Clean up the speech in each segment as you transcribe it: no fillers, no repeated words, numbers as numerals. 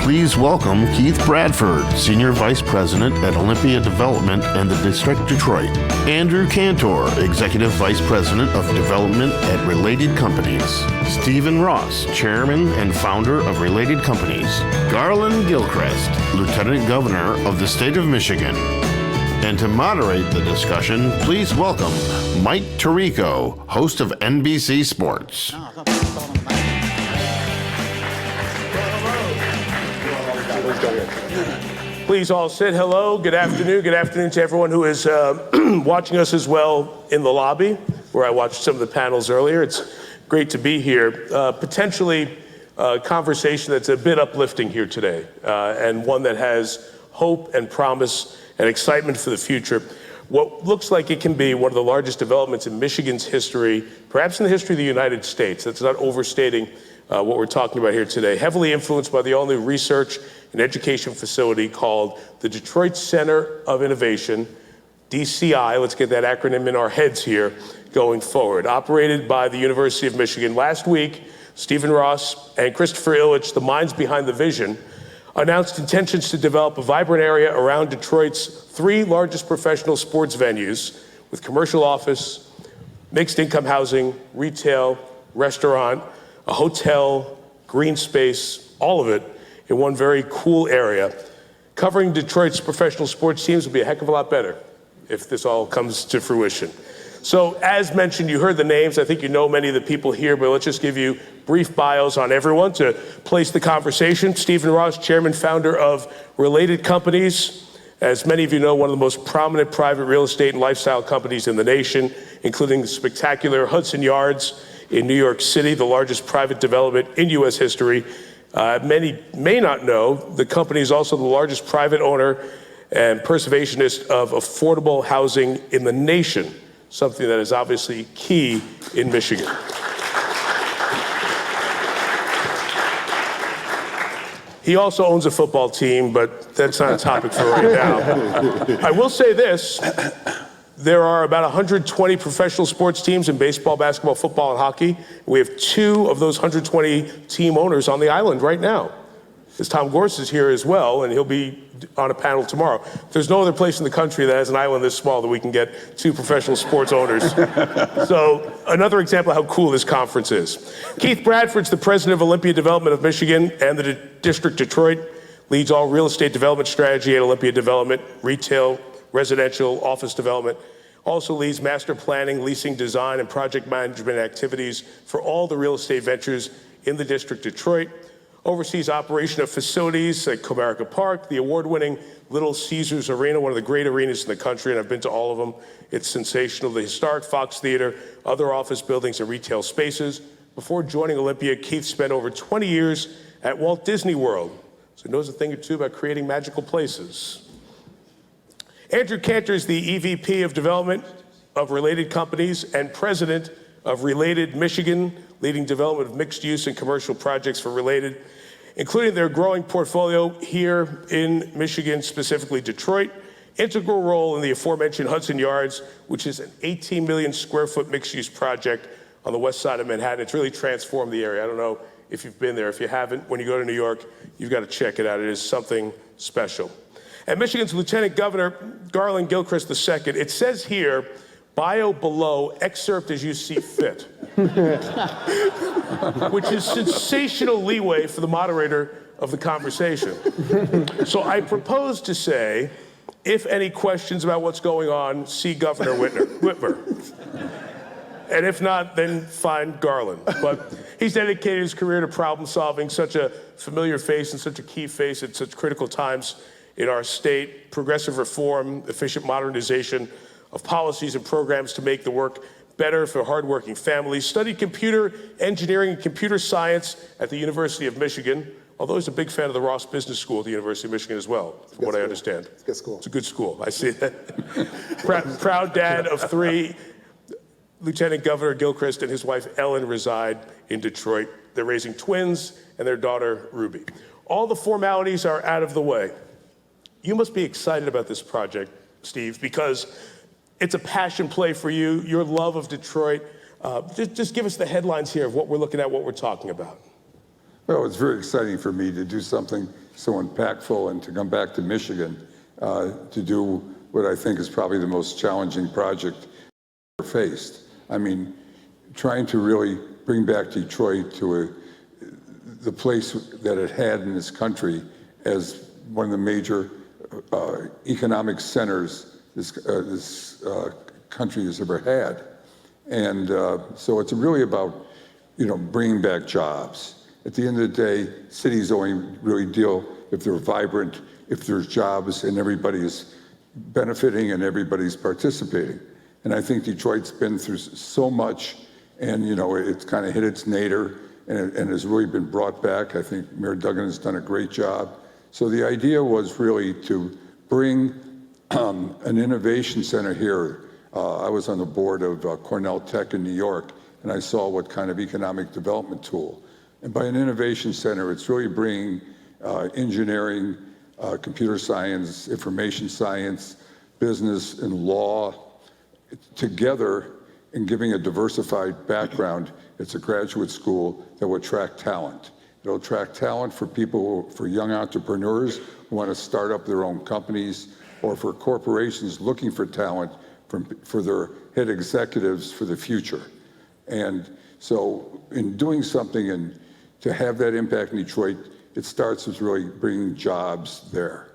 Please welcome Keith Bradford, Senior Vice President at Olympia Development and the District Detroit. Andrew Cantor, Executive Vice President of Development at Related Companies. Stephen Ross, Chairman and Founder of Related Companies. Garlin Gilchrist, Lieutenant Governor of the State of Michigan. And to moderate the discussion, please welcome Mike Tirico, host of NBC Sports. Please all sit. Hello, good afternoon. Good afternoon to everyone who is watching us as well in the lobby, where I watched some of the panels earlier. It's great to be here. Potentially a conversation that's a bit uplifting here today, and one that has hope and promise and excitement for the future. What looks like it can be one of the largest developments in Michigan's history, perhaps in the history of the United States. That's not overstating what we're talking about here today. Heavily influenced by the all-new research and education facility called the Detroit Center of Innovation, DCI, let's get that acronym in our heads here going forward. Operated by the University of Michigan. Last week, Stephen Ross and Christopher Illich, the minds behind the vision, announced intentions to develop a vibrant area around Detroit's 3 largest professional sports venues with commercial office, mixed income housing, retail, restaurant, a hotel, green space, all of it in one very cool area. Covering Detroit's professional sports teams would be a heck of a lot better if this all comes to fruition. So as mentioned, you heard the names. I think you know many of the people here, but let's just give you brief bios on everyone to place the conversation. Stephen Ross, chairman, founder of Related Companies. As many of you know, one of the most prominent private real estate and lifestyle companies in the nation, including the spectacular Hudson Yards in New York City, the largest private development in U.S. history. Many may not know, the company is also the largest private owner and preservationist of affordable housing in the nation, something that is obviously key in Michigan. He also owns a football team, but that's not a topic for right now. I will say this. There are about 120 professional sports teams in baseball, basketball, football, and hockey. We have 2 of those 120 team owners on the island right now. Because Tom Gorse is here as well, and he'll be on a panel tomorrow. There's no other place in the country that has an island this small that we can get 2 professional sports owners. So another example of how cool this conference is. Keith Bradford's the president of Olympia Development of Michigan and the District Detroit, leads all real estate development strategy at Olympia Development, retail, residential, office development. Also leads master planning, leasing, design, and project management activities for all the real estate ventures in the District Detroit. Oversees operation of facilities like Comerica Park, the award-winning Little Caesars Arena, one of the great arenas in the country, and I've been to all of them. It's sensational. The historic Fox Theater, other office buildings and retail spaces. Before joining Olympia, Keith spent over 20 years at Walt Disney World, so he knows a thing or two about creating magical places. Andrew Cantor is the EVP of Development of Related Companies and President of Related Michigan, leading development of mixed use and commercial projects for Related, including their growing portfolio here in Michigan, specifically Detroit. Integral role in the aforementioned Hudson Yards, which is an 18 million square foot mixed use project on the west side of Manhattan. It's really transformed the area. I don't know if you've been there. If you haven't, when you go to New York, you've got to check it out. It is something special. And Michigan's Lieutenant Governor, Garlin Gilchrist II, it says here, bio below, excerpt as you see fit, which is sensational leeway for the moderator of the conversation. So I propose to say, if any questions about what's going on, see Governor Whitmer. And if not, then find Garlin. But he's dedicated his career to problem solving, such a familiar face and such a key face at such critical times in our state, progressive reform, efficient modernization of policies and programs to make the work better for hardworking families. Studied computer engineering and computer science at the University of Michigan, although he's a big fan of the Ross Business School at the University of Michigan as well, from what I understand. It's a good school. It's a good school, I see that. Proud dad of 3. Lieutenant Governor Gilchrist and his wife Ellen reside in Detroit. They're raising twins and their daughter Ruby. All the formalities are out of the way. You must be excited about this project, Steve, because it's a passion play for you, your love of Detroit. Just give us the headlines here of what we're looking at, what we're talking about. Well, it's very exciting for me to do something so impactful, and to come back to Michigan to do what I think is probably the most challenging project we've faced. I mean, trying to really bring back Detroit to the place that it had in this country as one of the major economic centers this country has ever had. And so it's really about, bringing back jobs. At the end of the day, cities only really deal if they're vibrant, if there's jobs and everybody's benefiting and everybody's participating. And I think Detroit's been through so much, and it's kind of hit its nadir, and has really been brought back. I think Mayor Duggan has done a great job. So the idea was really to bring an innovation center here. I was on the board of Cornell Tech in New York, and I saw what kind of economic development tool. And by an innovation center, it's really bringing engineering, computer science, information science, business, and law together and giving a diversified background. It's a graduate school that will attract talent. It'll attract talent for people, for young entrepreneurs who want to start up their own companies, or for corporations looking for talent for their head executives for the future. And so in doing something and to have that impact in Detroit, it starts with really bringing jobs there.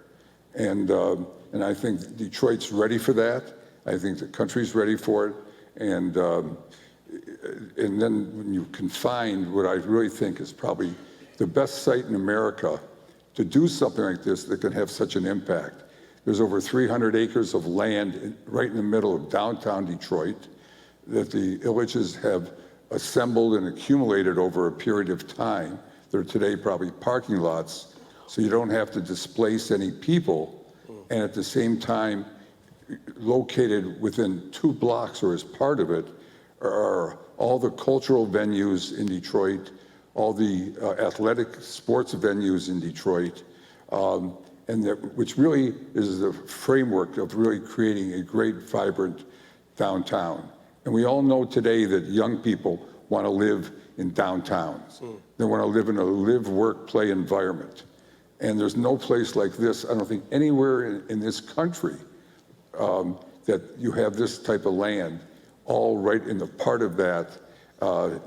And I think Detroit's ready for that. I think the country's ready for it. And then when you can find what I really think is probably the best site in America to do something like this that can have such an impact. There's over 300 acres of land right in the middle of downtown Detroit that the villages have assembled and accumulated over a period of time. They're today probably parking lots, so you don't have to displace any people. And at the same time, located within 2 blocks or as part of it are all the cultural venues in Detroit, all the athletic sports venues in Detroit, which really is the framework of really creating a great, vibrant downtown. And we all know today that young people want to live in downtowns. They want to live in a live, work, play environment. And there's no place like this, I don't think, anywhere in this country that you have this type of land, all right in the part of that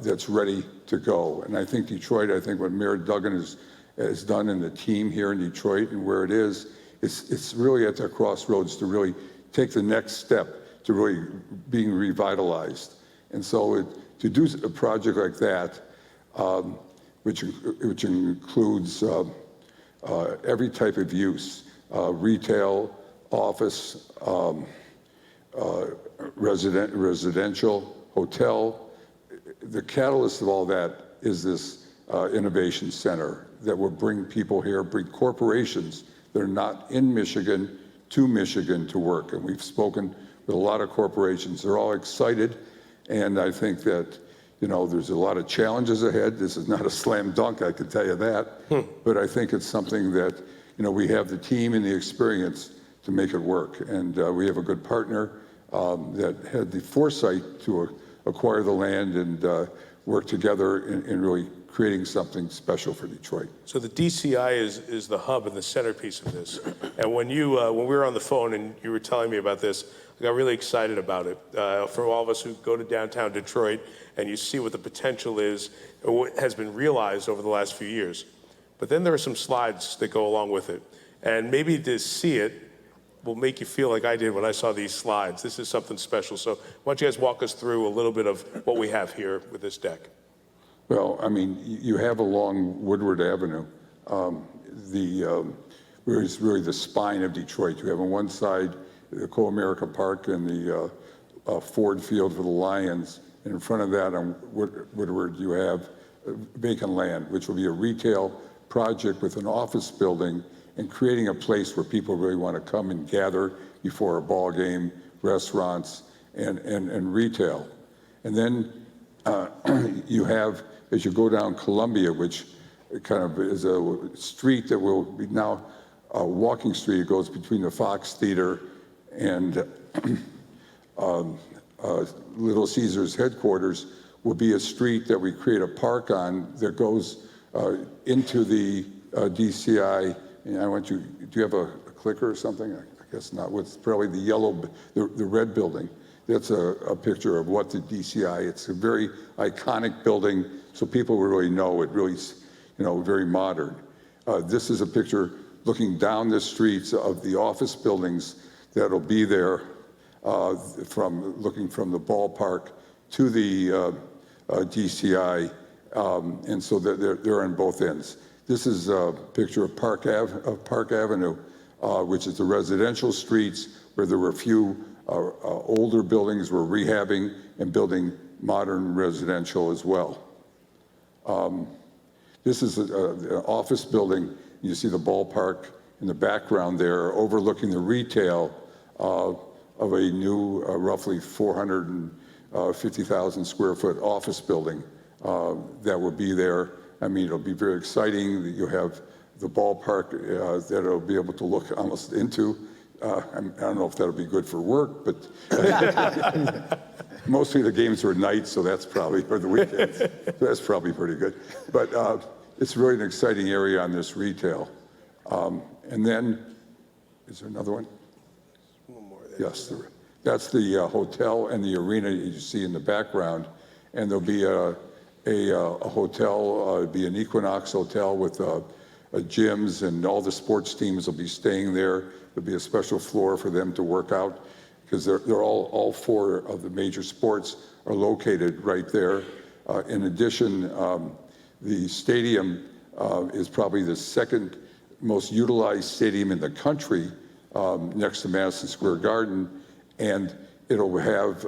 that's ready to go. And I think Detroit, what Mayor Duggan has done in the team here in Detroit and where it is, it's really at the crossroads to really take the next step to really being revitalized. And so to do a project like that, which includes every type of use, retail, office, residential, hotel. The catalyst of all that is this innovation center that will bring people here, bring corporations that are not in Michigan to work. And we've spoken with a lot of corporations. They're all excited. And I think that, there's a lot of challenges ahead. This is not a slam dunk, I can tell you that. But I think it's something that, we have the team and the experience to make it work. And we have a good partner that had the foresight to acquire the land and work together in really creating something special for Detroit. So the DCI is the hub and the centerpiece of this. And when we were on the phone and you were telling me about this, I got really excited about it. For all of us who go to downtown Detroit and you see what the potential is, or what has been realized over the last few years. But then there are some slides that go along with it. And maybe to see it will make you feel like I did when I saw these slides. This is something special. So why don't you guys walk us through a little bit of what we have here with this deck? Well, you have along Woodward Avenue, where is really the spine of Detroit. You have on one side the Co-America Park and the Ford Field for the Lions. And in front of that on Woodward, you have vacant land, which will be a retail project with an office building and creating a place where people really want to come and gather before a ball game, restaurants, and retail. And then you have, as you go down Columbia, which kind of is a street that will be now a walking street. It goes between the Fox Theater and Little Caesars headquarters, will be a street that we create a park on that goes into the DCI, and I want you, do you have a clicker or something? I guess not. What's probably the yellow, the red building. That's a picture of what the DCI, it's a very iconic building, so people really know it really, very modern. This is a picture looking down the streets of the office buildings that'll be there looking from the ballpark to the DCI, and so they're on both ends. This is a picture of Park Avenue, which is the residential streets where there were a few older buildings we're rehabbing and building modern residential as well. This is an office building. You see the ballpark in the background there, overlooking the retail of a new, roughly 450,000 square foot office building that will be there. I mean, it'll be very exciting. You'll have the ballpark that it'll be able to look almost into. I don't know if that'll be good for work, but mostly the games are at night, so that's probably, or the weekends, so that's probably pretty good. But it's really an exciting area on this retail. And then, is there another one? One more. Yes, that's the hotel and the arena you see in the background. And there'll be a hotel, it'll be an Equinox hotel with gyms, and all the sports teams will be staying there. There'll be a special floor for them to work out, because they're all four of the major sports are located right there. In addition, the stadium is probably the second most utilized stadium in the country, next to Madison Square Garden, and it'll have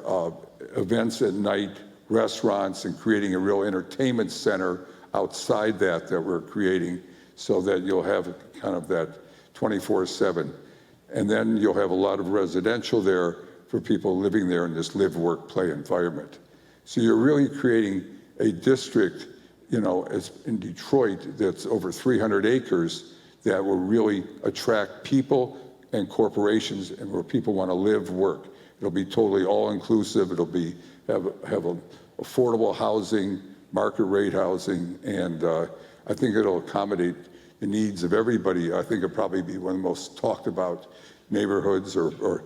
events at night, restaurants, and creating a real entertainment center outside that we're creating, so that you'll have kind of that 24/7. And then you'll have a lot of residential there for people living there in this live, work, play environment. So you're really creating a district, as in Detroit, that's over 300 acres that will really attract people and corporations, and where people want to live, work. It'll be totally all-inclusive. It'll have affordable housing, market rate housing, and I think it'll accommodate the needs of everybody. I think it'll probably be one of the most talked about neighborhoods, or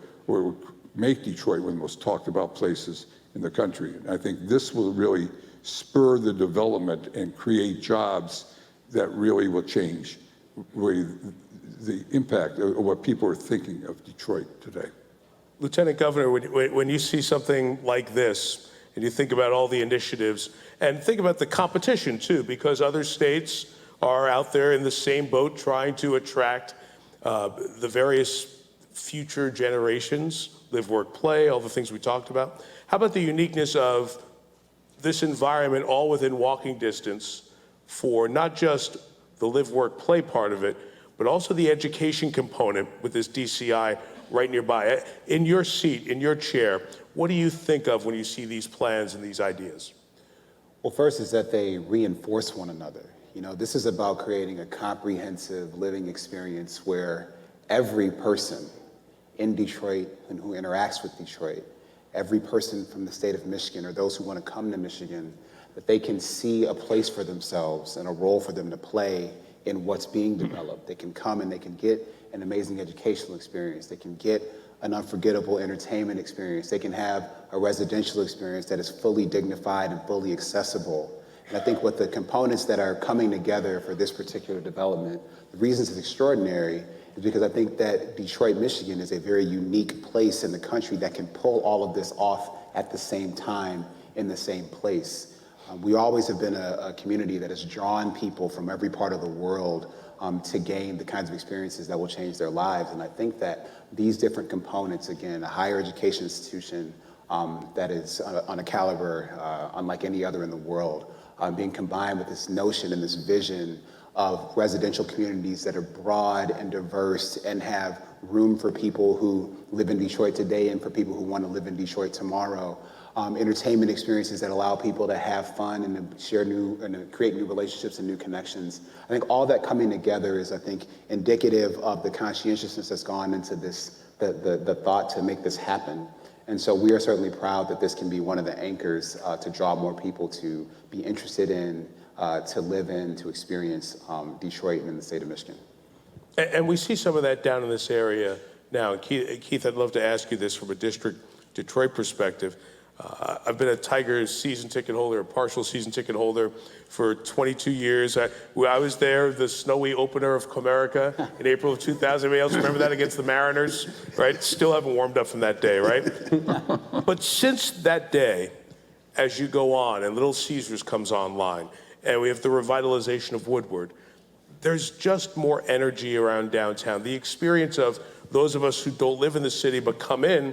make Detroit one of the most talked about places in the country. And I think this will really spur the development and create jobs that really will change the impact of what people are thinking of Detroit today. Lieutenant Governor, when you see something like this, and you think about all the initiatives, and think about the competition too, because other states are out there in the same boat trying to attract the various future generations, live, work, play, all the things we talked about. How about the uniqueness of this environment, all within walking distance, for not just the live, work, play part of it, but also the education component with this DCI right nearby? In your seat, in your chair, what do you think of when you see these plans and these ideas? Well, first is that they reinforce one another. This is about creating a comprehensive living experience where every person in Detroit and who interacts with Detroit, every person from the state of Michigan, or those who want to come to Michigan, that they can see a place for themselves and a role for them to play in what's being developed. They can come and they can get an amazing educational experience. They can get an unforgettable entertainment experience. They can have a residential experience that is fully dignified and fully accessible. And I think what the components that are coming together for this particular development, the reasons it's extraordinary is because I think that Detroit, Michigan is a very unique place in the country that can pull all of this off at the same time in the same place. We always have been a community that has drawn people from every part of the world to gain the kinds of experiences that will change their lives. And I think that these different components, again, a higher education institution that is on a caliber unlike any other in the world, being combined with this notion and this vision of residential communities that are broad and diverse and have room for people who live in Detroit today and for people who want to live in Detroit tomorrow. Entertainment experiences that allow people to have fun and to share and to create new relationships and new connections. I think all that coming together is, I think, indicative of the conscientiousness that's gone into this, the thought to make this happen. And so we are certainly proud that this can be one of the anchors to draw more people to be interested in to live in, to experience Detroit and in the state of Michigan. And we see some of that down in this area now. And Keith, I'd love to ask you this from a district Detroit perspective. I've been a Tigers season ticket holder, a partial season ticket holder for 22 years. I was there, the snowy opener of Comerica in April of 2000. Anybody else remember that against the Mariners? Right? Still haven't warmed up from that day, right? But since that day, as you go on and Little Caesars comes online, and we have the revitalization of Woodward, there's just more energy around downtown. The experience of those of us who don't live in the city but come in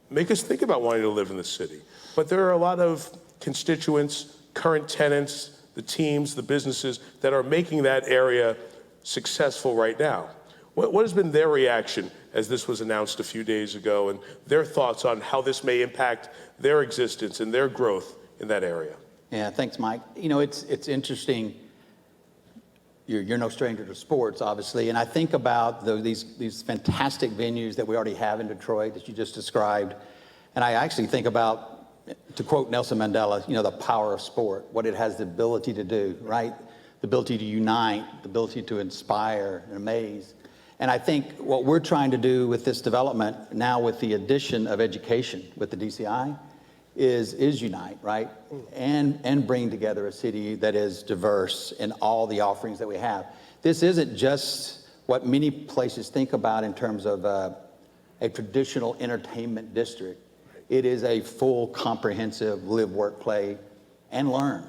make us think about wanting to live in the city. But there are a lot of constituents, current tenants, the teams, the businesses that are making that area successful right now. What has been their reaction as this was announced a few days ago, and their thoughts on how this may impact their existence and their growth in that area? Yeah, thanks, Mike. You know, it's interesting. You're no stranger to sports, obviously, and I think about these fantastic venues that we already have in Detroit that you just described, and I actually think about, to quote Nelson Mandela, you know, the power of sport, what it has the ability to do, right? The ability to unite, the ability to inspire and amaze. And I think what we're trying to do with this development now, with the addition of education with the DCI, is unite, right? And bring together a city that is diverse in all the offerings that we have. This isn't just what many places think about in terms of a traditional entertainment district. It is a full, comprehensive live, work, play, and learn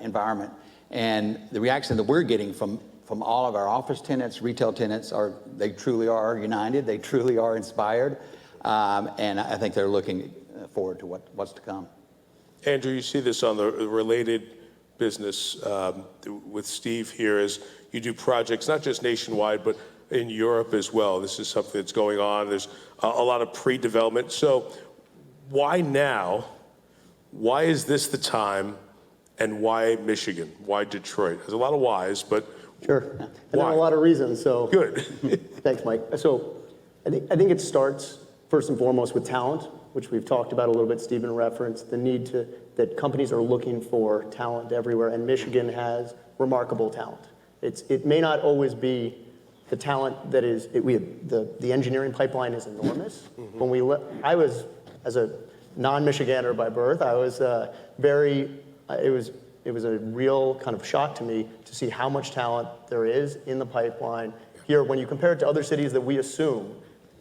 environment. And the reaction that we're getting from all of our office tenants, retail tenants, they truly are united, they truly are inspired, and I think they're looking forward to what's to come. Andrew, you see this on the related business with Steve here as you do projects, not just nationwide, but in Europe as well. This is something that's going on. There's a lot of pre-development. So why now? Why is this the time? And why Michigan? Why Detroit? There's a lot of whys, but sure. And there are a lot of reasons. So good. Thanks, Mike. So I think it starts first and foremost with talent, which we've talked about a little bit. Stephen referenced the need that companies are looking for talent everywhere, and Michigan has remarkable talent. It may not always be the talent that is. The engineering pipeline is enormous. Mm-hmm. I was, as a non-Michigander by birth, I was It was a real kind of shock to me to see how much talent there is in the pipeline here when you compare it to other cities that we assume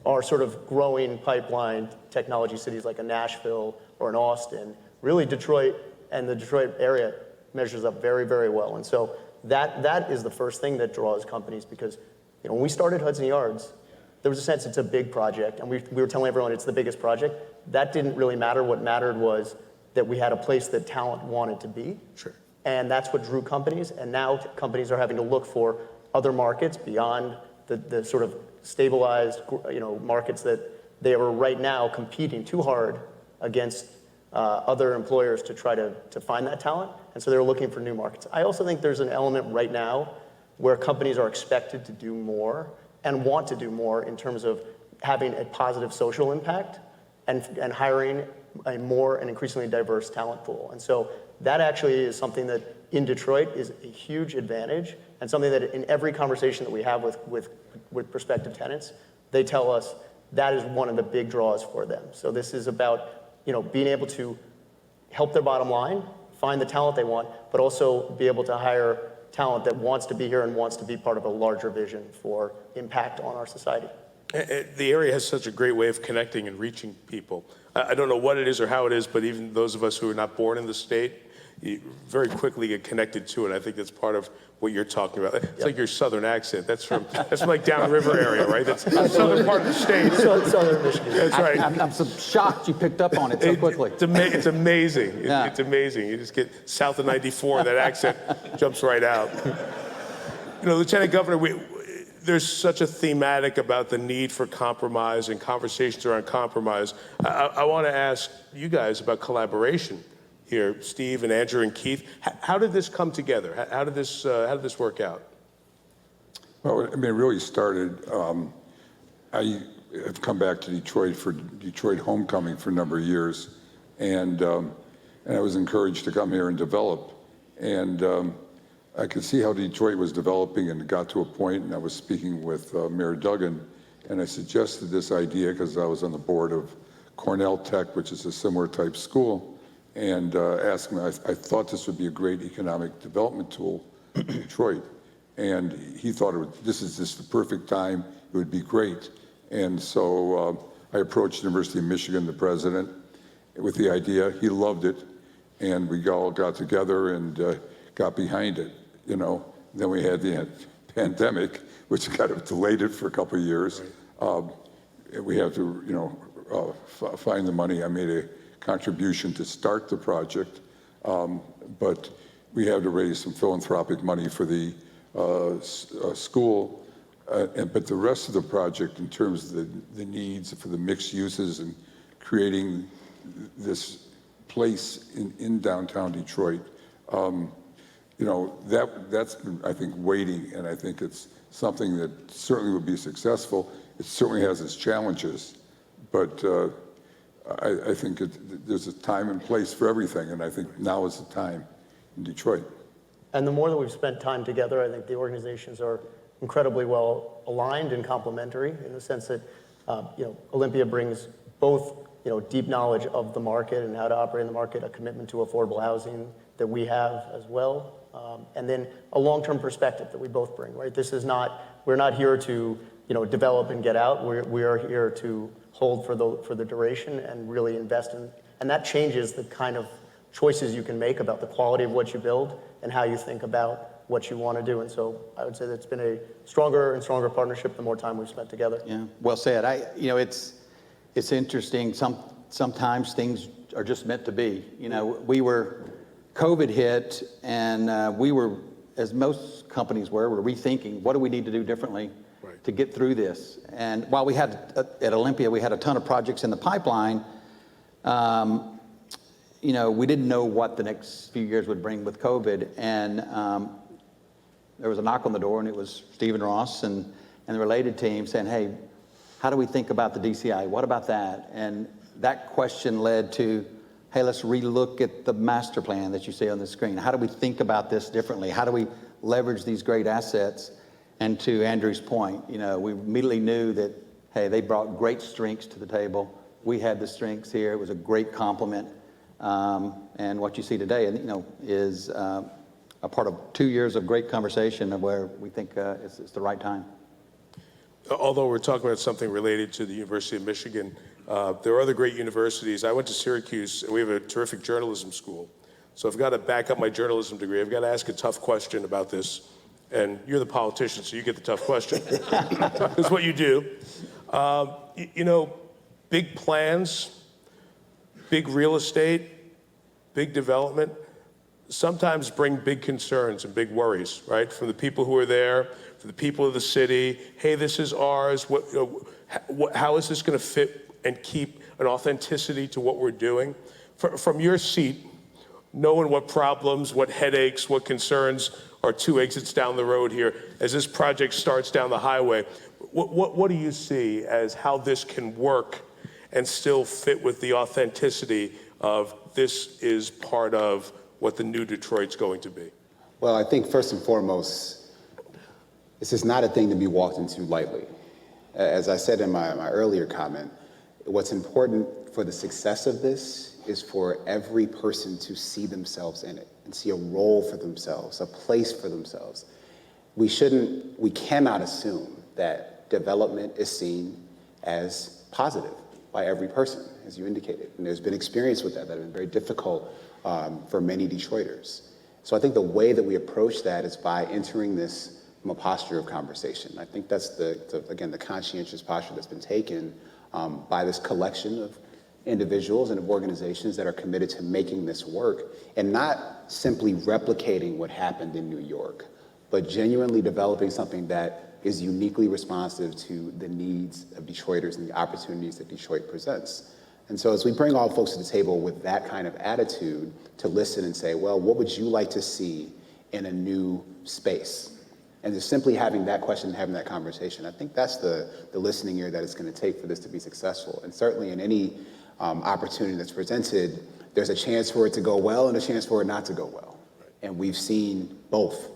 are sort of growing pipeline technology cities like a Nashville or an Austin. Really, Detroit and the Detroit area measures up very, very well. And so that is the first thing that draws companies, because when we started Hudson Yards, there was a sense it's a big project, and we were telling everyone it's the biggest project. That didn't really matter. What mattered was that we had a place that talent wanted to be. Sure. And that's what drew companies. And now companies are having to look for other markets beyond the sort of stabilized, markets that they are right now competing too hard against other employers to try to find that talent. And so they're looking for new markets. I also think there's an element right now where companies are expected to do more and want to do more in terms of having a positive social impact and hiring a more and increasingly diverse talent pool. And so that actually is something that in Detroit is a huge advantage, and something that in every conversation that we have with prospective tenants, they tell us that is one of the big draws for them. So this is about being able to help their bottom line, find the talent they want, but also be able to hire talent that wants to be here and wants to be part of a larger vision for impact on our society. The area has such a great way of connecting and reaching people. I don't know what it is or how it is, but even those of us who are not born in the state, you very quickly get connected to it. I think that's part of what you're talking about. It's like your southern accent. That's from like downriver area, right? That's the southern part of the state. Southern Michigan. That's right. I'm so shocked you picked up on it so quickly. It's amazing. It's amazing. You just get south of 94, and that accent jumps right out. Lieutenant Governor, there's such a thematic about the need for compromise and conversations around compromise. I want to ask you guys about collaboration here, Steve and Andrew and Keith. How did this come together? How did this work out? Well, it really started. I have come back to Detroit for Detroit Homecoming for a number of years, and I was encouraged to come here and develop And I could see how Detroit was developing, and it got to a point, and I was speaking with Mayor Duggan, and I suggested this idea because I was on the board of Cornell Tech, which is a similar type school, and asked him, I thought this would be a great economic development tool in Detroit. And he thought this is just the perfect time, it would be great. And so I approached the University of Michigan, the president, with the idea. He loved it, and we all got together and got behind it, you know. Then we had the pandemic, which kind of delayed it for a couple of years. We had to, you know, find the money. I made a contribution to start the project, but we had to raise some philanthropic money for the school. But the rest of the project, in terms of the needs for the mixed uses and creating this place in downtown Detroit, you know, that's been, I think, waiting, and I think it's something that certainly would be successful. It certainly has its challenges, but I think there's a time and place for everything, and I think now is the time in Detroit. And the more that we've spent time together, I think the organizations are incredibly well aligned and complementary in the sense that, you know, Olympia brings both, you know, deep knowledge of the market and how to operate in the market, a commitment to affordable housing that we have as well, and then a long-term perspective that we both bring, right? This is not, we're not here to, you know, develop and get out. We are here to hold for the duration and really invest in, and that changes the kind of choices you can make about the quality of what you build and how you think about what you want to do. And so I would say that it's been a stronger and stronger partnership the more time we've spent together. Yeah, well said. You know, it's interesting. Sometimes things are just meant to be. You know, COVID hit, and we were, as most companies were rethinking, what do we need to do differently to get through this? And while we had, at Olympia, we had a ton of projects in the pipeline, you know, we didn't know what the next few years would bring with COVID. And there was a knock on the door, and it was Stephen Ross and the related team saying, hey, how do we think about the DCI? What about that? And that question led to, hey, let's relook at the master plan that you see on the screen. How do we think about this differently? How do we leverage these great assets? And to Andrew's point, you know, we immediately knew that, hey, they brought great strengths to the table. We had the strengths here. It was a great compliment. And what you see today, you know, is a part of 2 years of great conversation of where we think it's the right time. Although we're talking about something related to the University of Michigan, there are other great universities. I went to Syracuse, and we have a terrific journalism school. So I've got to back up my journalism degree. I've got to ask a tough question about this. And you're the politician, so you get the tough question. That's what you do. You know, big plans, big real estate, big development, sometimes bring big concerns and big worries, right? From the people who are there, for the people of the city. Hey, this is ours. How is this going to fit and keep an authenticity to what we're doing? From your seat, knowing what problems, what headaches, what concerns are 2 exits down the road here, as this project starts down the highway, what do you see as how this can work and still fit with the authenticity of this is part of what the new Detroit's going to be? Well, I think first and foremost, this is not a thing to be walked into lightly. As I said in my earlier comment, what's important for the success of this is for every person to see themselves in it and see a role for themselves, a place for themselves. We cannot assume that development is seen as positive by every person, as you indicated. And there's been experience with that have been very difficult for many Detroiters. So I think the way that we approach that is by entering this from a posture of conversation. I think that's again, the conscientious posture that's been taken by this collection of individuals and of organizations that are committed to making this work and not simply replicating what happened in New York, but genuinely developing something that is uniquely responsive to the needs of Detroiters and the opportunities that Detroit presents. And so as we bring all folks to the table with that kind of attitude to listen and say, well, what would you like to see in a new space? And just simply having that question and having that conversation, I think that's the listening ear that it's going to take for this to be successful. And certainly in any opportunity that's presented, there's a chance for it to go well and a chance for it not to go well. And we've seen both.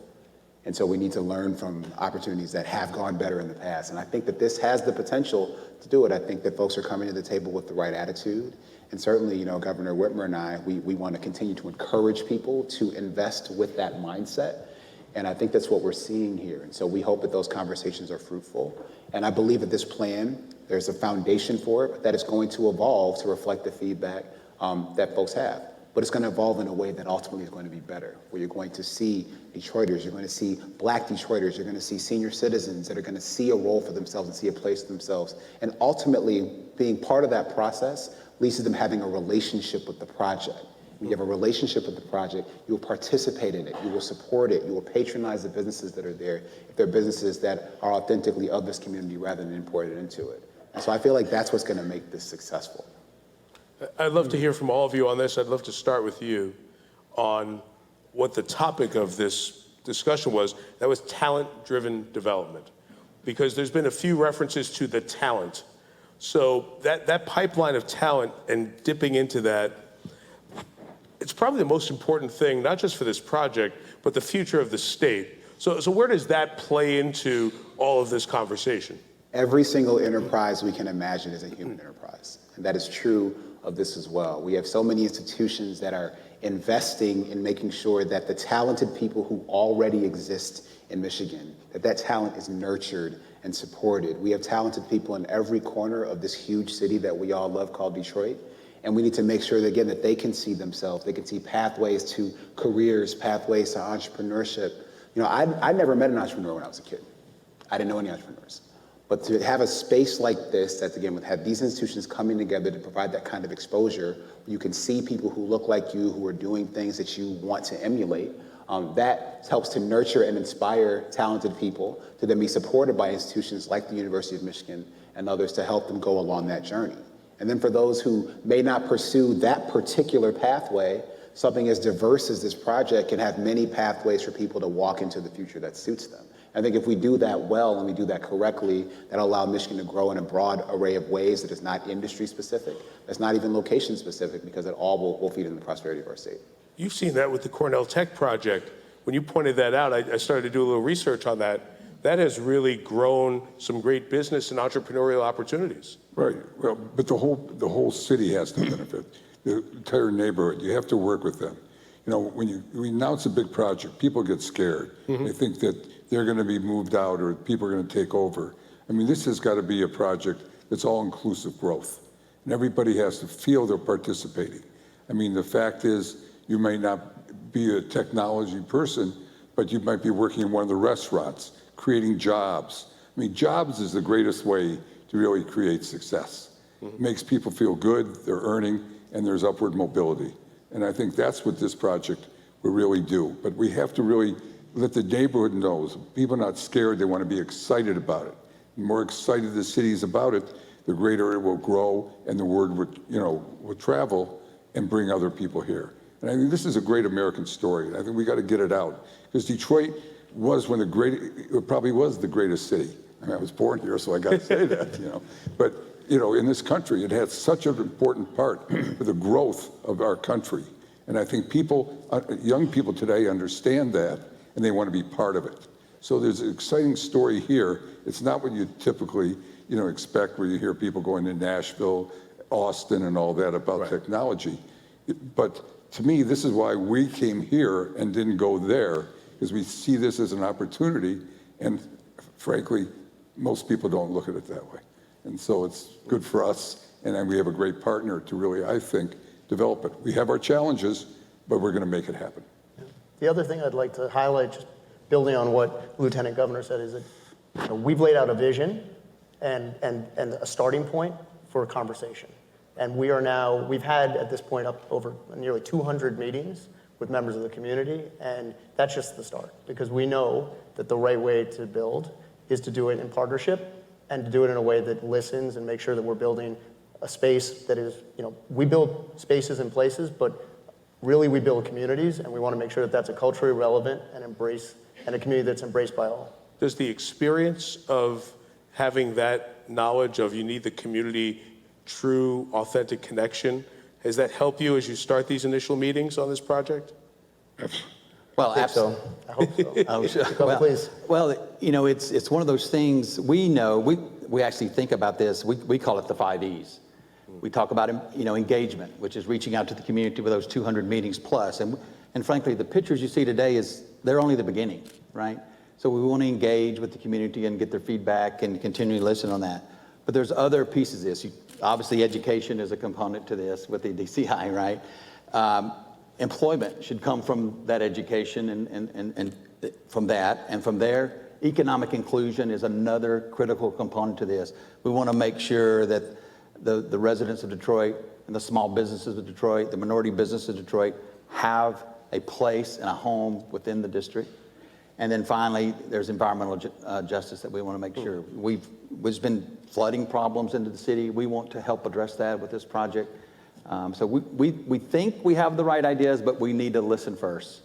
And so we need to learn from opportunities that have gone better in the past. And I think that this has the potential to do it. I think that folks are coming to the table with the right attitude. And certainly, you know, Governor Whitmer and I, we want to continue to encourage people to invest with that mindset. And I think that's what we're seeing here. And so we hope that those conversations are fruitful. And I believe that this plan, there's a foundation for it that is going to evolve to reflect the feedback that folks have. But it's going to evolve in a way that ultimately is going to be better, where you're going to see Detroiters, you're going to see Black Detroiters, you're going to see senior citizens that are going to see a role for themselves and see a place for themselves. And ultimately, being part of that process leads to them having a relationship with the project. When you have a relationship with the project, you will participate in it, you will support it, you will patronize the businesses that are there, if they're businesses that are authentically of this community rather than imported into it. And so I feel like that's what's going to make this successful. I'd love to hear from all of you on this. I'd love to start with you on what the topic of this discussion was. That was talent-driven development, because there's been a few references to the talent. So that pipeline of talent and dipping into that, it's probably the most important thing, not just for this project, but the future of the state. So where does that play into all of this conversation? Every single enterprise we can imagine is a human enterprise, and that is true of this as well. We have so many institutions that are investing in making sure that the talented people who already exist in Michigan, that talent is nurtured and supported. We have talented people in every corner of this huge city that we all love called Detroit. And we need to make sure that, again, that they can see themselves. They can see pathways to careers, pathways to entrepreneurship. You know, I never met an entrepreneur when I was a kid. I didn't know any entrepreneurs. But to have a space like this, that's again, would have these institutions coming together to provide that kind of exposure, where you can see people who look like you, who are doing things that you want to emulate, that helps to nurture and inspire talented people to then be supported by institutions like the University of Michigan and others to help them go along that journey. And then for those who may not pursue that particular pathway, something as diverse as this project can have many pathways for people to walk into the future that suits them. I think if we do that well and we do that correctly, that'll allow Michigan to grow in a broad array of ways that is not industry specific, that's not even location specific, because it all will feed into the prosperity of our state. You've seen that with the Cornell Tech project. When you pointed that out, I started to do a little research on that. That has really grown some great business and entrepreneurial opportunities. Right. Well, but the whole city has to benefit. The entire neighborhood. You have to work with them. You know, when you announce a big project, people get scared. Mm-hmm. They think that they're going to be moved out or people are going to take over. I mean, this has got to be a project that's all inclusive growth, and everybody has to feel they're participating. I mean, the fact is, you may not be a technology person, but you might be working in one of the restaurants, creating jobs. I mean, jobs is the greatest way to really create success. Mm-hmm. It makes people feel good, they're earning, and there's upward mobility. And I think that's what this project will really do. But we have to really let the neighborhood know. People are not scared, they want to be excited about it. The more excited the city is about it, the greater it will grow, and the word will travel and bring other people here. And I think this is a great American story. And I think we got to get it out. Because Detroit was it probably was the greatest city. I mean, I was born here, so I got to say that, But, in this country, it had such an important part for the growth of our country. And I think young people today understand that, and they want to be part of it. So there's an exciting story here. It's not what you typically, expect, where you hear people going to Nashville, Austin, and all that about technology. But to me, this is why we came here and didn't go there, because we see this as an opportunity, and frankly, most people don't look at it that way. And so it's good for us, and then we have a great partner to really, I think, develop it. We have our challenges, but we're going to make it happen. The other thing I'd like to highlight, just building on what Lieutenant Governor said, is that we've laid out a vision and a starting point for a conversation. And we've had at this point up over nearly 200 meetings with members of the community, and that's just the start, because we know that the right way to build is to do it in partnership and to do it in a way that listens and make sure that we're building a space that is, we build spaces and places, but really we build communities, and we want to make sure that that's a culturally relevant and a community that's embraced by all. Does the experience of having that knowledge of you need the community, true, authentic connection, has that helped you as you start these initial meetings on this project? Well, Well, I think so. I hope so. Oh, sure. Well, please. Well, you know, it's one of those things we know. We actually think about this. We call it the 5 E's. We talk about, you know, engagement, which is reaching out to the community with those 200 meetings plus. And frankly, the pictures you see today they're only the beginning, right? So we want to engage with the community and get their feedback and continually listen on that. But there's other pieces of this. Obviously, education is a component to this with the DCI, right? Employment should come from that education and from that. And from there, economic inclusion is another critical component to this. We want to make sure that the residents of Detroit and the small businesses of Detroit, the minority businesses of Detroit have a place and a home within the district. And then finally, there's environmental justice that we want to make sure. There's been flooding problems into the city. We want to help address that with this project. So we think we have the right ideas, but we need to listen first.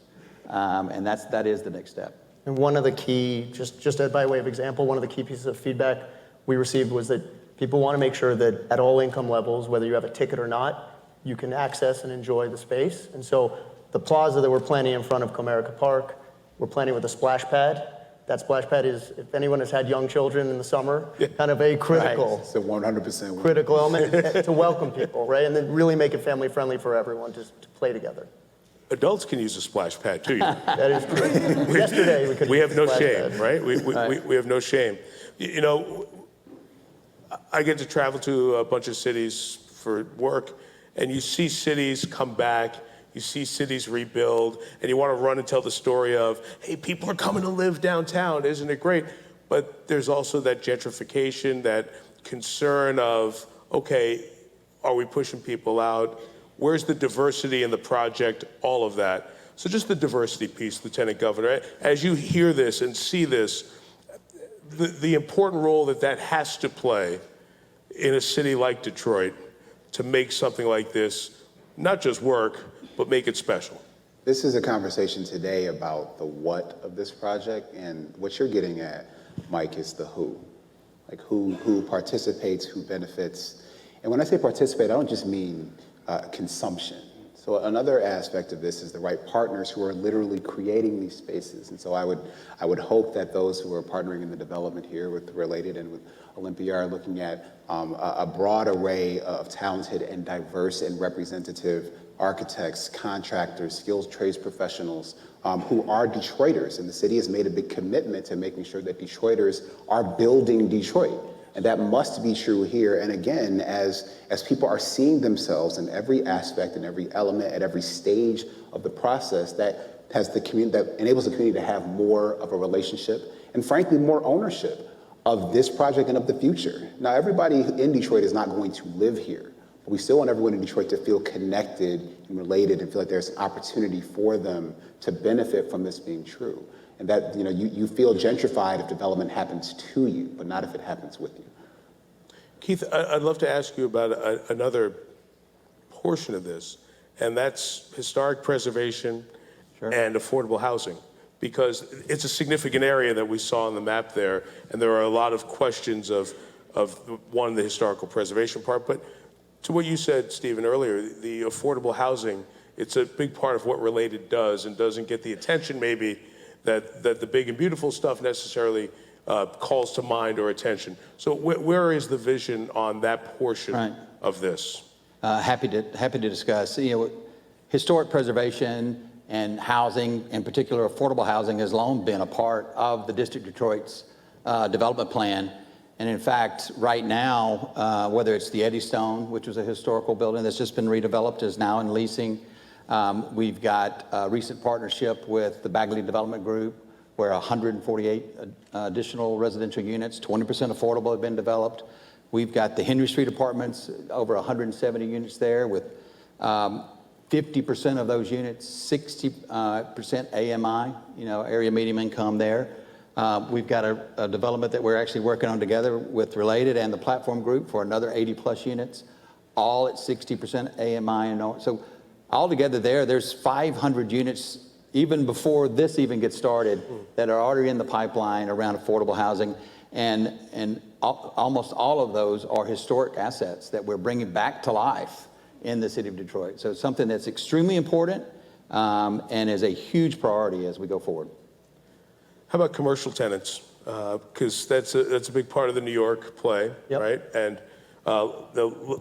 And that is the next step. And one of the key, just by way of example, one of the key pieces of feedback we received was that people want to make sure that at all income levels, whether you have a ticket or not, you can access and enjoy the space. And so the plaza that we're planning in front of Comerica Park, we're planning with a splash pad. That splash pad is, if anyone has had young children in the summer, kind of a critical, It's a 100% critical element to welcome people, right? And then really make it family friendly for everyone to play together. Adults can use a splash pad too. That is true. Yesterday we could. We have no splash shame, pad. right? We have no shame. You know, I get to travel to a bunch of cities for work, and you see cities come back, you see cities rebuild, and you want to run and tell the story of, hey, people are coming to live downtown, isn't it great? But there's also that gentrification, that concern of, okay, are we pushing people out? Where's the diversity in the project? All of that. So just the diversity piece, Lieutenant Governor, as you hear this and see this, the important role that has to play in a city like Detroit to make something like this not just work, but make it special. This is a conversation today about the what of this project, and what you're getting at, Mike, is the who. Like who participates, who benefits. And when I say participate, I don't just mean consumption. So another aspect of this is the right partners who are literally creating these spaces. And so I would hope that those who are partnering in the development here with Related and with Olympia are looking at a broad array of talented and diverse and representative architects, contractors, skilled trades professionals who are Detroiters. And the city has made a big commitment to making sure that Detroiters are building Detroit. And that must be true here. And again, as people are seeing themselves in every aspect and every element at every stage of the process, that has the community, that enables the community to have more of a relationship and frankly, more ownership of this project and of the future. Now, everybody in Detroit is not going to live here, but we still want everyone in Detroit to feel connected and related and feel like there's an opportunity for them to benefit from this being true. And that, you feel gentrified if development happens to you, but not if it happens with you. Keith, I'd love to ask you about another portion of this, and that's historic preservation and affordable housing, because it's a significant area that we saw on the map there, and there are a lot of questions of one, the historical preservation part, but to what you said, Stephen, earlier, the affordable housing, it's a big part of what Related does and doesn't get the attention maybe that the big and beautiful stuff necessarily calls to mind or attention. So where is the vision on that portion of this? Happy to discuss. Historic preservation and housing, in particular affordable housing, has long been a part of the District of Detroit's development plan. And in fact, right now, whether it's the Eddystone, which was a historical building that's just been redeveloped, is now in leasing. We've got a recent partnership with the Bagley Development Group, where 148 additional residential units, 20% affordable, have been developed. We've got the Henry Street apartments, over 170 units there, with 50% of those units, 60% AMI, area medium income there. We've got a development that we're actually working on together with Related and the Platform Group for another 80 plus units, all at 60% AMI. And so altogether there's 500 units even before this even gets started that are already in the pipeline around affordable housing. And almost all of those are historic assets that we're bringing back to life in the city of Detroit. So it's something that's extremely important, and is a huge priority as we go forward. How about commercial tenants? Because that's a big part of the New York play, Yep. right? And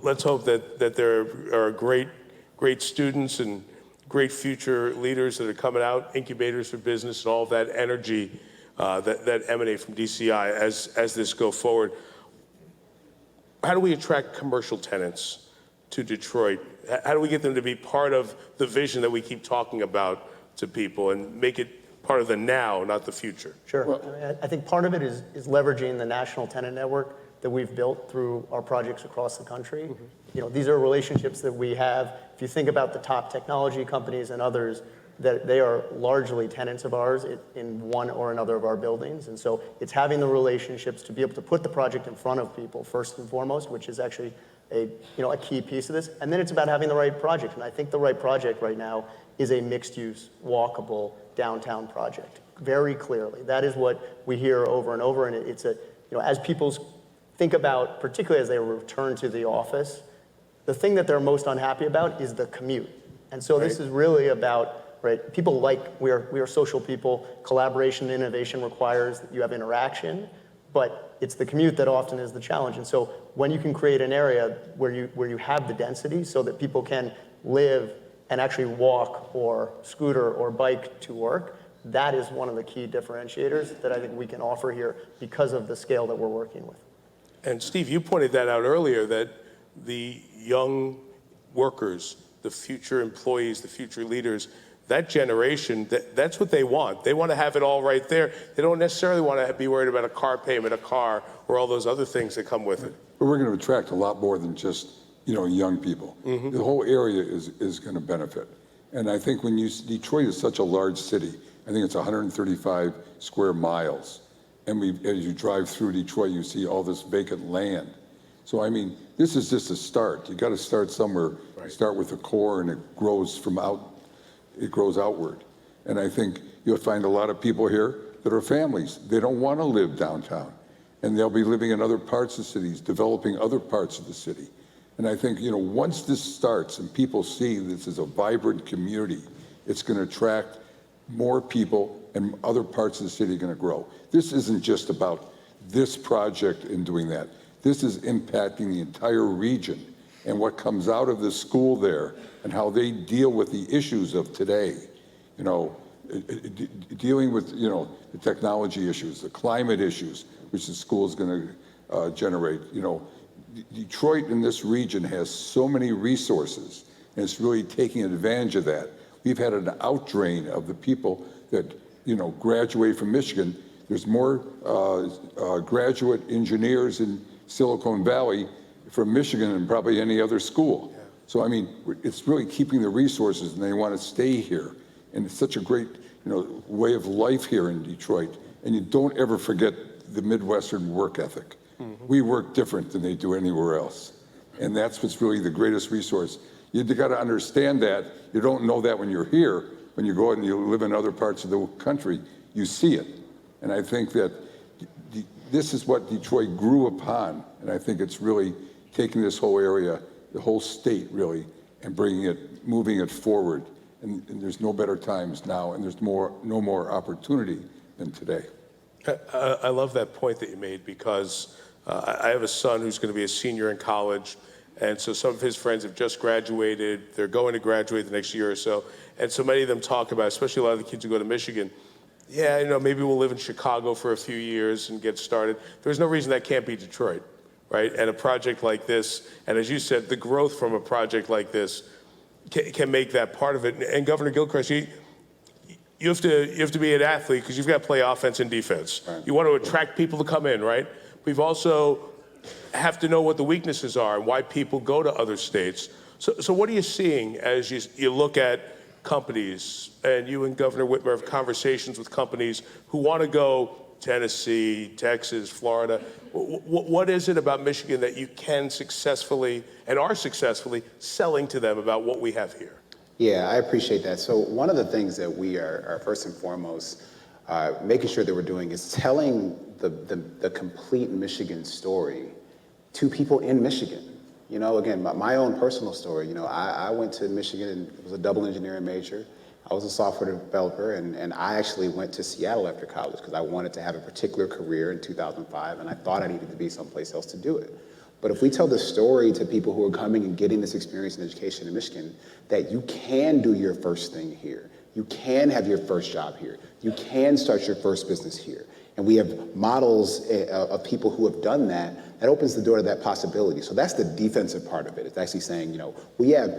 let's hope that there are great students and great future leaders that are coming out, incubators for business, and all of that energy that emanate from DCI as this go forward. How do we attract commercial tenants to Detroit? How do we get them to be part of the vision that we keep talking about to people and make it part of the now, not the future? Sure. I think part of it is leveraging the national tenant network that we've built through our projects across the country. You know, these are relationships that we have. If you think about the top technology companies and others, that they are largely tenants of ours in one or another of our buildings. And so it's having the relationships to be able to put the project in front of people first and foremost, which is actually a key piece of this. And then it's about having the right project. And I think the right project right now is a mixed-use, walkable downtown project. Very clearly. That is what we hear over and over. And it's as people think about, particularly as they return to the office, the thing that they're most unhappy about is the commute. And so this is really about, right, people we are social people. Collaboration and innovation requires that you have interaction, but it's the commute that often is the challenge. And so when you can create an area where you have the density so that people can live and actually walk or scooter or bike to work, that is one of the key differentiators that I think we can offer here because of the scale that we're working with. And Steve, you pointed that out earlier, that the young workers, the future employees, the future leaders, that generation, that's what they want. They want to have it all right there. They don't necessarily want to be worried about a car payment, a car, or all those other things that come with it. But we're going to attract a lot more than just, young people. The whole area is going to benefit. And I think Detroit is such a large city. I think it's 135 square miles. And as you drive through Detroit, you see all this vacant land. So, I mean, this is just a start. You got to start somewhere. Right. Start with the core, and it grows outward. And I think you'll find a lot of people here that are families. They don't want to live downtown. And they'll be living in other parts of cities, developing other parts of the city. And I think, once this starts and people see this is a vibrant community, it's going to attract more people, and other parts of the city are going to grow. This isn't just about this project and doing that. This is impacting the entire region and what comes out of the school there and how they deal with the issues of today. Dealing with, the technology issues, the climate issues, which the school is going to generate. Detroit in this region has so many resources, and it's really taking advantage of that. We've had an outdrain of the people that, graduate from Michigan. There's more graduate engineers in Silicon Valley from Michigan than probably any other school. Yeah. So, I mean, it's really keeping the resources, and they want to stay here. And it's such a great, way of life here in Detroit. And you don't ever forget the Midwestern work ethic. Mm-hmm. We work different than they do anywhere else. And that's what's really the greatest resource. You've got to understand that. You don't know that when you're here. When you go out and you live in other parts of the country, you see it. And I think that this is what Detroit grew upon. And I think it's really taking this whole area, the whole state really, and moving it forward. And there's no better times now, and there's no more opportunity than today. I love that point that you made, because I have a son who's going to be a senior in college, and so some of his friends have just graduated. They're going to graduate the next year or so, and so many of them talk about, especially a lot of the kids who go to Michigan, maybe we'll live in Chicago for a few years and get started. There's no reason that can't be Detroit, right? And a project like this, and as you said, the growth from a project like this can make that part of it. And Governor Gilchrist, you have to be an athlete, because you've got to play offense and defense. Right. You want to attract people to come in, right? We've also have to know what the weaknesses are and why people go to other states. So what are you seeing as you look at companies, and you and Governor Whitmer have conversations with companies who want to go Tennessee, Texas, Florida? What is it about Michigan that you can successfully and are successfully selling to them about what we have here? Yeah, I appreciate that. So one of the things that we are first and foremost making sure that we're doing is telling the complete Michigan story to people in Michigan. Again, my own personal story. I went to Michigan and was a double engineering major. I was a software developer, and I actually went to Seattle after college because I wanted to have a particular career in 2005, and I thought I needed to be someplace else to do it. But if we tell the story to people who are coming and getting this experience in education in Michigan, that you can do your first thing here, you can have your first job here, you can start your first business here, and we have models of people who have done that, that opens the door to that possibility. So that's the defensive part of it. It's actually saying, we have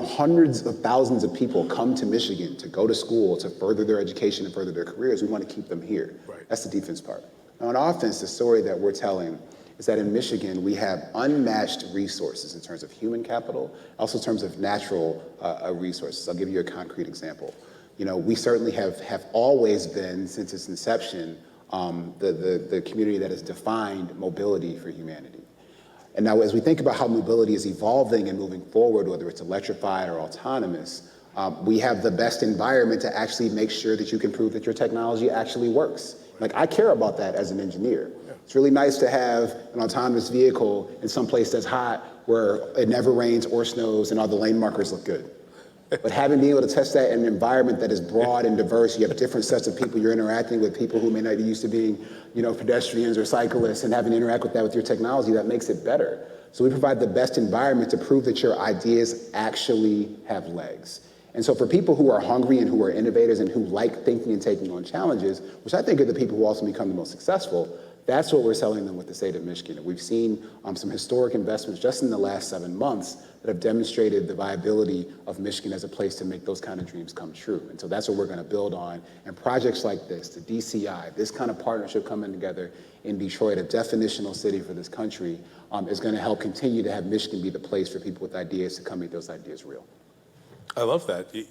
hundreds of thousands of people come to Michigan to go to school, to further their education and further their careers. We want to keep them here. Right. That's the defense part. Now, on offense, the story that we're telling is that in Michigan, we have unmatched resources in terms of human capital, also in terms of natural resources. I'll give you a concrete example. We certainly have always been, since its inception, the community that has defined mobility for humanity. And now, as we think about how mobility is evolving and moving forward, whether it's electrified or autonomous, we have the best environment to actually make sure that you can prove that your technology actually works. Like, I care about that as an engineer. It's really nice to have an autonomous vehicle in some place that's hot, where it never rains or snows and all the lane markers look good. But having been able to test that in an environment that is broad and diverse, you have different sets of people you're interacting with, people who may not be used to being, pedestrians or cyclists, and having to interact with that with your technology, that makes it better. So we provide the best environment to prove that your ideas actually have legs. And so for people who are hungry and who are innovators and who like thinking and taking on challenges, which I think are the people who also become the most successful, that's what we're selling them with the state of Michigan. And we've seen some historic investments just in the last 7 months that have demonstrated the viability of Michigan as a place to make those kind of dreams come true. And so that's what we're going to build on. And projects like this, the DCI, this kind of partnership coming together in Detroit, a definitional city for this country, is going to help continue to have Michigan be the place for people with ideas to come make those ideas real. I love that. You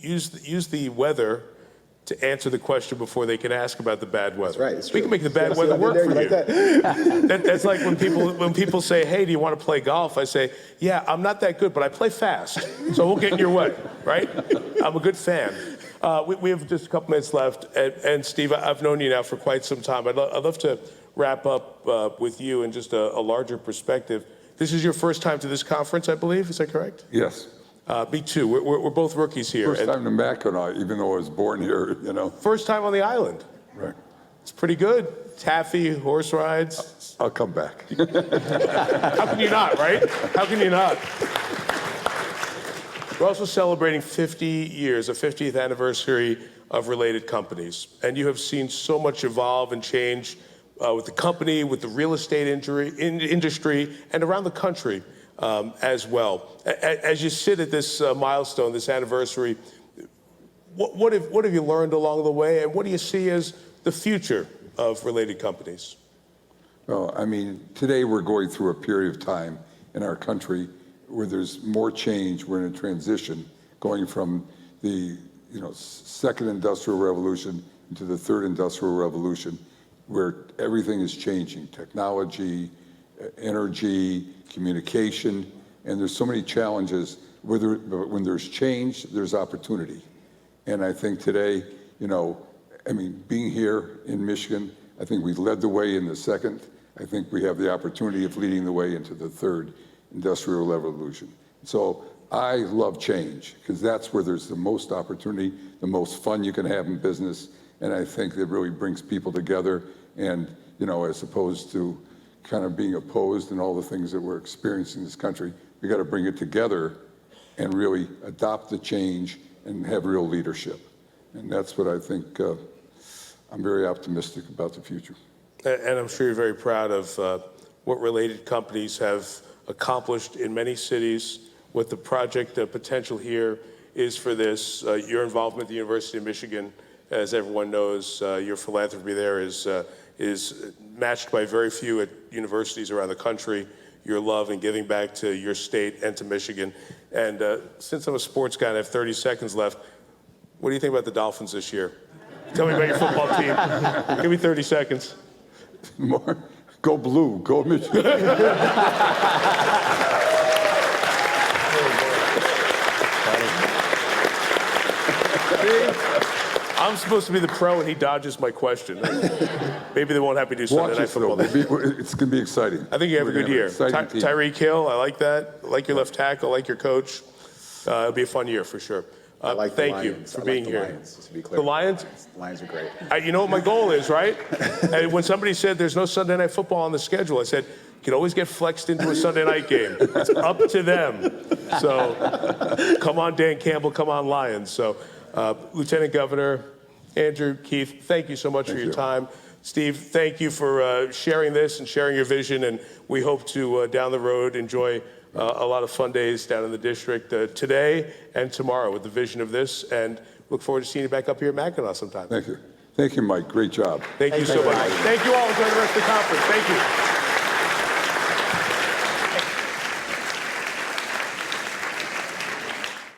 use the weather to answer the question before they can ask about the bad weather. That's right. It's we true. can make the bad weather work for you. That's like when people say, "Hey, do you want to play golf?" I say, "Yeah, I'm not that good, but I play fast, so we'll get in your way." Right? I'm a good fan. We have just a couple minutes left, and Steve, I've known you now for quite some time. I'd love to wrap up with you in just a larger perspective. This is your first time to this conference, I believe. Is that correct? Yes. Me too. We're both rookies here. First time to Mackinac, even though I was born here, First time on the island. Right. It's pretty good. Taffy, horse rides. I'll come back. How can you not, right? How can you not? We're also celebrating 50 years, a 50th anniversary of Related Companies. And you have seen so much evolve and change with the company, with the real estate industry, and around the country. As well. As you sit at this milestone, this anniversary, what have you learned along the way, and what do you see as the future of Related Companies? Well, today we're going through a period of time in our country where there's more change. We're in a transition going from the second industrial revolution into the third industrial revolution, where everything is changing: technology, energy, communication, and there's so many challenges. But when there's change, there's opportunity. And I think today, being here in Michigan, I think we led the way in the second. I think we have the opportunity of leading the way into the third industrial revolution. So I love change because that's where there's the most opportunity, the most fun you can have in business. And I think it really brings people together, and, as opposed to kind of being opposed and all the things that we're experiencing in this country, we got to bring it together and really adopt the change and have real leadership. And that's what I think. I'm very optimistic about the future. And I'm sure you're very proud of what Related Companies have accomplished in many cities, what the project potential here is for this. Your involvement at the University of Michigan, as everyone knows, your philanthropy there is matched by very few at universities around the country. Your love and giving back to your state and to Michigan. And since I'm a sports guy and I have 30 seconds left, what do you think about the Dolphins this year? Tell me about your football team. Give me 30 seconds. More. Go blue, go Michigan. I'm supposed to be the pro and he dodges my question. Maybe they won't have me do Sunday Night Football. It's going to be exciting. I think you have a good year. Tirico, I like that. I like your left tackle. I like your coach. It'll be a fun year for sure. I like the thank you Lions. for I being like the here. Lions, just to be clear. The Lions? The Lions are great. You know what my goal is, right? And when somebody said there's no Sunday night football on the schedule, I said, you can always get flexed into a Sunday night game. It's up to them. So come on, Dan Campbell, come on, Lions. So Lieutenant Governor, Andrew, Keith, thank you so much for your time. Steve, thank you for sharing this and sharing your vision. And we hope to, down the road, enjoy a lot of fun days down in the district today and tomorrow with the vision of this. And look forward to seeing you back up here at Mackinac sometime. Thank you. Thank you, Mike. Great job. Thank you so much. Thank you all. Enjoy the rest of the conference. Thank you.